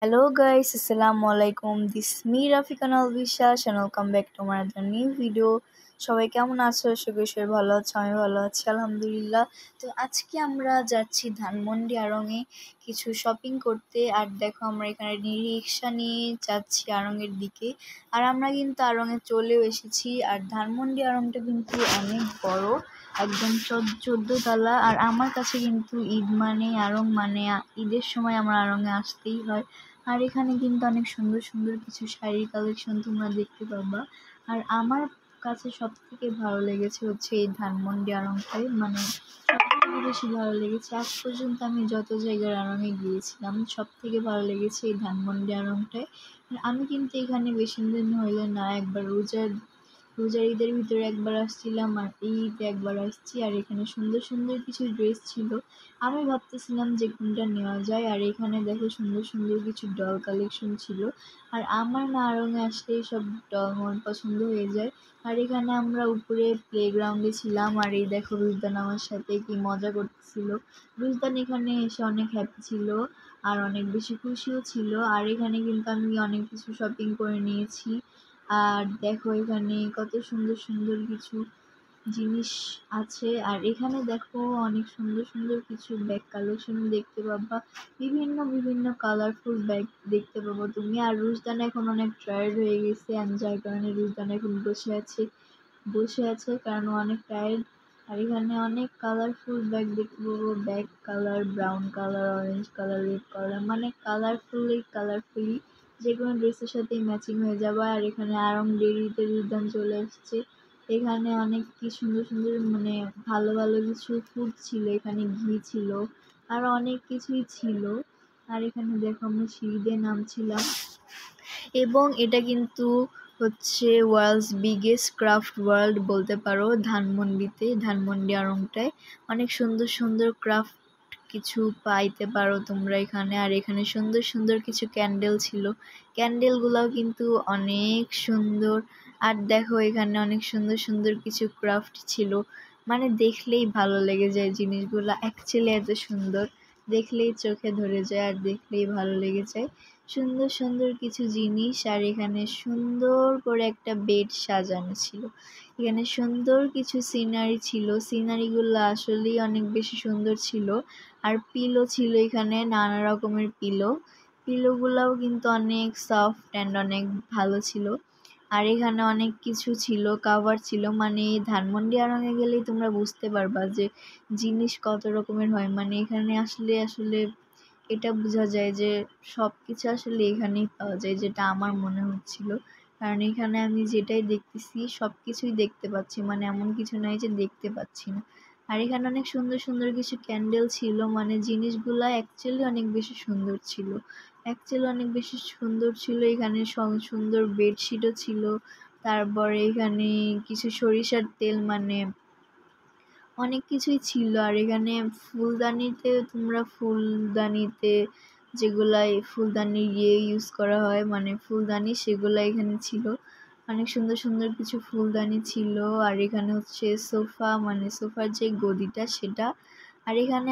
Hello guys, Assalamualaikum. This is me Rafiqan Alvishash and welcome back to my other new video. সবাই কেমন আছো? আশা করি সবাই ভালো আছো। আমি ভালো আছি আলহামদুলিল্লাহ। তো আজকে আমরা যাচ্ছি ধানমন্ডি আড়ংয়ে কিছু শপিং করতে। আর দেখো আমরা এখানে রিক্সা নিয়ে যাচ্ছি আড়ংয়ের দিকে। আর আমরা কিন্তু আড়ংয়ে চলেও এসেছি। আর ধানমন্ডি আড়ংটা কিন্তু অনেক বড়, একদম 14 তলা। আর আমার কাছে কিন্তু ঈদ মানে আড়ং মানে ঈদের সময় আমার আড়ংয়ে আসতেই হয়। আর এখানে কিন্তু অনেক সুন্দর সুন্দর কিছু শাড়ির কালেকশন তোমরা দেখতে পাবা। আর আমার কাছে সবথেকে ভালো লেগেছে হচ্ছে এই ধানমন্ডি আড়ংটাই, মানে সবথেকে বেশি ভালো লেগেছে। আজ পর্যন্ত আমি যত জায়গার আড়ংয়ে গিয়েছিলাম সবথেকে ভালো লেগেছে এই ধানমন্ডি আড়ংটায়। আমি কিন্তু এখানে বেশি দিন হইলো না, একবার রোজার ঈদের ভিতরে একবার আসছিলাম আর এই ঈদে একবার আসছি। আর এখানে সুন্দর সুন্দর কিছু ড্রেস ছিল, আমি ভাবতেছিলাম যে কোনটা নেওয়া যায়। আর এখানে দেখো সুন্দর সুন্দর কিছু ডল কালেকশন ছিল। আর আমার না আড়ংয়ে আসলেই সব ডল মন পছন্দ হয়ে যায়। আর এখানে আমরা উপরে প্লেগ্রাউন্ডে ছিলাম। আর এই দেখো রুজদান আমার সাথে কি মজা করতেছিল। রুজদান এখানে এসে অনেক হ্যাপি ছিল আর অনেক বেশি খুশিও ছিল। আর এখানে কিন্তু আমি অনেক কিছু শপিং করে নিয়েছি। আর দেখো এখানে কত সুন্দর সুন্দর কিছু জিনিস আছে। আর এখানে দেখো অনেক সুন্দর সুন্দর কিছু ব্যাগ কালেকশন দেখতে পাবা, বিভিন্ন বিভিন্ন কালারফুল ব্যাগ দেখতে পাবো তুমি। আর রুশদান এখন অনেক টায়ার্ড হয়ে গেছে, আমি যার কারণে রুশদান এখন বসে আছে কারণ ও অনেক টায়ার্ড। আর এখানে অনেক কালারফুল ব্যাগ দেখতে পাবো, bag colour brown colour, orange colour, red colour, মানে কালারফুলি যে কোনো ড্রেসের সাথেই ম্যাচিং হয়ে যাবে। আর এখানে আড়ং ডেইরিতে রুশদান চলে আসছে। এখানে অনেক কি সুন্দর সুন্দর মানে ভালো ভালো কিছু ফুড ছিল, এখানে ঘি ছিল আর অনেক কিছুই ছিল। আর এখানে দেখো আমরা সিঁড়ি দিয়ে নামছিলাম। এবং এটা কিন্তু হচ্ছে ওয়ার্ল্ডস বিগেস্ট ক্রাফট ওয়ার্ল্ড বলতে পারো। ধানমন্ডি আড়ংটায় অনেক সুন্দর সুন্দর ক্রাফট কিছু পাইতে পারো তোমরা এখানে। আর এখানে সুন্দর সুন্দর কিছু ক্যান্ডেল ছিল, ক্যান্ডেলগুলোও কিন্তু অনেক সুন্দর। আর দেখো এখানে অনেক সুন্দর সুন্দর কিছু ক্রাফট ছিল, মানে দেখলেই ভালো লেগে যায় জিনিসগুলো। অ্যাকচুয়ালি এত সুন্দর, দেখলেই চোখে ধরে যায় আর দেখলেই ভালো লেগে যায়। সুন্দর সুন্দর কিছু জিনিস। আর এখানে সুন্দর করে একটা বেড সাজানো ছিল, এখানে সুন্দর কিছু সিনারি ছিল, সিনারিগুলো আসলেই অনেক বেশি সুন্দর ছিল। আর পিলো ছিল এখানে, নানা রকমের পিলোগুলোও কিন্তু অনেক সফট অ্যান্ড অনেক ভালো ছিল। আর এখানে অনেক কিছু ছিল, কাভার ছিল, মানে ধানমন্ডি আড়ংয়ে গেলেই তোমরা বুঝতে পারবা যে জিনিস কত রকমের হয়। মানে এখানে আসলে এটা বোঝা যায় যে সব কিছু আসলে এখানেই পাওয়া যায়, যেটা আমার মনে হচ্ছিল। কারণ এখানে আমি যেটাই দেখতেছি সব কিছুই দেখতে পাচ্ছি, মানে এমন কিছু নাই যে দেখতে পাচ্ছি না। আর এখানে অনেক সুন্দর সুন্দর কিছু ক্যান্ডেল ছিল, মানে জিনিসগুলা অ্যাকচুয়ালি অনেক বেশি সুন্দর ছিল। এখানে সুন্দর বেডশিটও ছিল। তারপরে এখানে কিছু সরিষার তেল, মানে অনেক কিছুই ছিল। আর এখানে ফুলদানিতে যেগুলাই ফুলদানির ইউজ করা হয়, মানে ফুলদানি, সেগুলা এখানে ছিল। অনেক সুন্দর সুন্দর কিছু ফুলদানি ছিল। আর এখানে হচ্ছে সোফা, মানে সোফার যে গদিটা সেটা। আর এখানে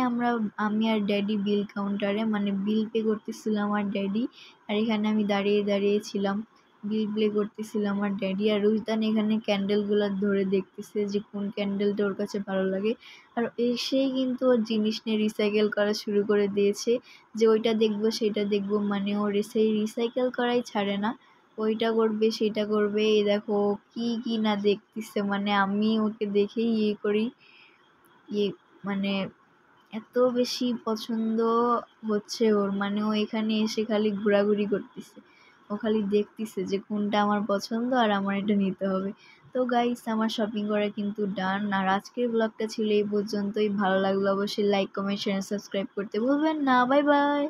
আমি আর ড্যাডি বিল কাউন্টারে, মানে বিল পে করতেছিলাম আর ড্যাডি। আর এখানে আমি দাঁড়িয়েছিলাম, বিল প্লে করতেছিলাম আর ড্যাডি। আর রুশদান এখানে ক্যান্ডেলগুলো ধরে দেখতেছে যে কোন ক্যান্ডেলটা ওর কাছে ভালো লাগে। আর এসেই কিন্তু ওর জিনিস নিয়ে রিসাইকেল করা শুরু করে দিয়েছে, যে ওইটা দেখবো সেটা দেখবো, মানে ওর সেই রিসাইকেল করাই ছাড়ে না, ওইটা করবে সেটা করবে। এই দেখো কি না দেখতেছে, মানে আমি ওকে দেখেই মানে এত বেশি পছন্দ হচ্ছে ওর, মানে ও এখানে এসে খালি ঘোরাঘুরি করতেছে, ও খালি দেখতেছে যে কোনটা আমার পছন্দ আর আমার এটা নিতে হবে। তো গাইস, আমার শপিং করা কিন্তু ডান। আর আজকের ব্লগটা ছিল এই পর্যন্তই। ভালো লাগলো অবশ্যই লাইক কমেন্ট শেয়ার সাবস্ক্রাইব করতে ভুলবেন না। Bye bye.